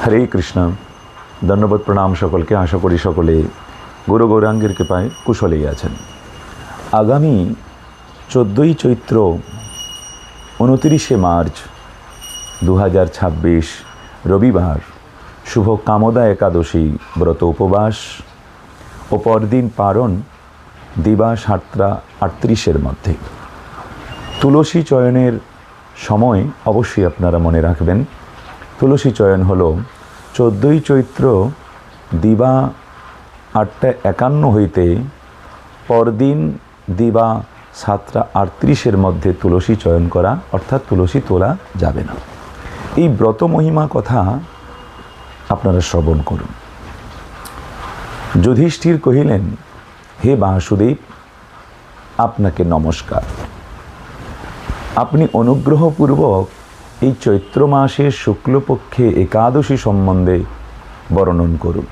হরে কৃষ্ণ। ধন্যবাদ, প্রণাম সকলকে। আশা করি সকলে গুরু গৌরাঙ্গের কৃপায় কুশলেই আছেন। আগামী 14ই চৈত্র 29শে মার্চ 2026 রবিবার শুভ কামদা একাদশী ব্রত উপবাস ও পরদিন পারণ দিবা 7:38 মধ্যে। তুলসী চয়নের সময় অবশ্যই আপনারা মনে রাখবেন। তুলসী চয়ন হলো 14ই চৈত্র দিবা 8:51 হইতে পরদিন দিবা 7:38 মধ্যে তুলসী চয়ন করা, অর্থাৎ তুলসী তোলা যাবে না। এই ব্রত মহিমা কথা আপনারা শ্রবণ করুন। যুধিষ্ঠির কহিলেন, হে বাসুদেব, আপনাকে নমস্কার। আপনি অনুগ্রহপূর্বক এই চৈত্র মাসের শুক্লপক্ষে একাদশী সম্বন্ধে বর্ণন করুন।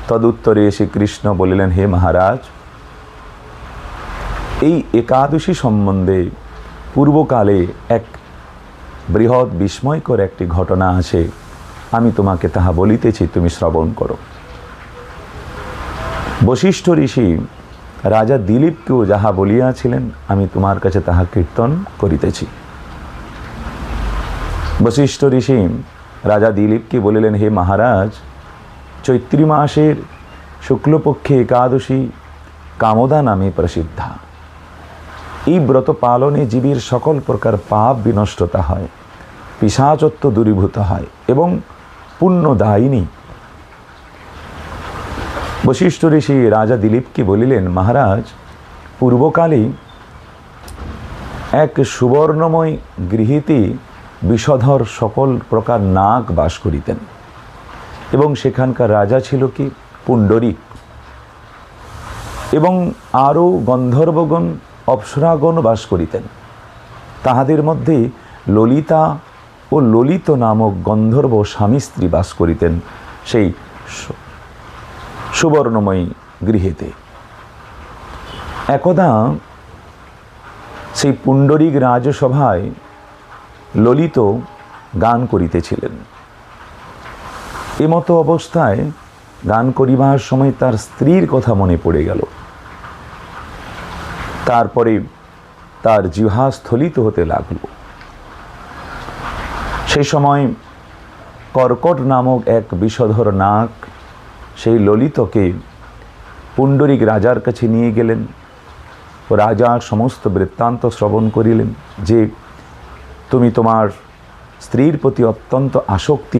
তদুত্তরে শ্রীকৃষ্ণ বলিলেন, হে মহারাজ, এই একাদশী সম্বন্ধে পূর্বকালে এক বৃহৎ বিস্ময়কর একটি ঘটনা আছে। আমি তোমাকে তাহা বলিতেছি, তুমি শ্রবণ করো। বশিষ্ঠ ঋষি রাজা দিলীপকেও যাহা বলিয়াছিলেন, আমি তোমার কাছে তাহা কীর্তন করিতেছি। বশিষ্ঠ ঋষি রাজা দিলীপকে বলিলেন, হে মহারাজ, চৈত্রী মাসের শুক্লপক্ষে একাদশী কামদা নামে প্রসিদ্ধা। এই ব্রত পালনে জীবের সকল প্রকার পাপ বিনষ্টতা হয়, পিশাচত্ব দূরীভূত হয় এবং পুণ্যদায়িনী। বশিষ্ঠ ঋষি রাজা দিলীপকে বলিলেন, মহারাজ, পূর্বকালে এক সুবর্ণময় গৃহীতে বিষধর সকল প্রকার নাগ বাস করিতেন এবং সেখানকার রাজা ছিল কি পুণ্ডরিক, এবং আরও গন্ধর্বগণ অপ্সরাগণ বাস করিতেন। তাহাদের মধ্যে ললিতা ও ললিত নামক গন্ধর্ব স্বামী স্ত্রী বাস করিতেন সেই সুবর্ণময়ী গৃহেতে। একদা সেই পুণ্ডরিক রাজসভায় ললিত গান করিতেছিলেন। এমতো অবস্থায় গান করিবার সময় তার স্ত্রীর কথা মনে পড়ে গেল। তারপরে তার জিহ্বা স্থলিত হতে লাগল। সেই সময় কর্কট নামক এক বিষধর নাগ সেই ললিতকে পুণ্ডরিক রাজার কাছে নিয়ে গেলেন। রাজার সমস্ত বৃত্তান্ত শ্রবণ করিলেন যে তুমি তোমার স্ত্রীর প্রতি অত্যন্ত আসক্তি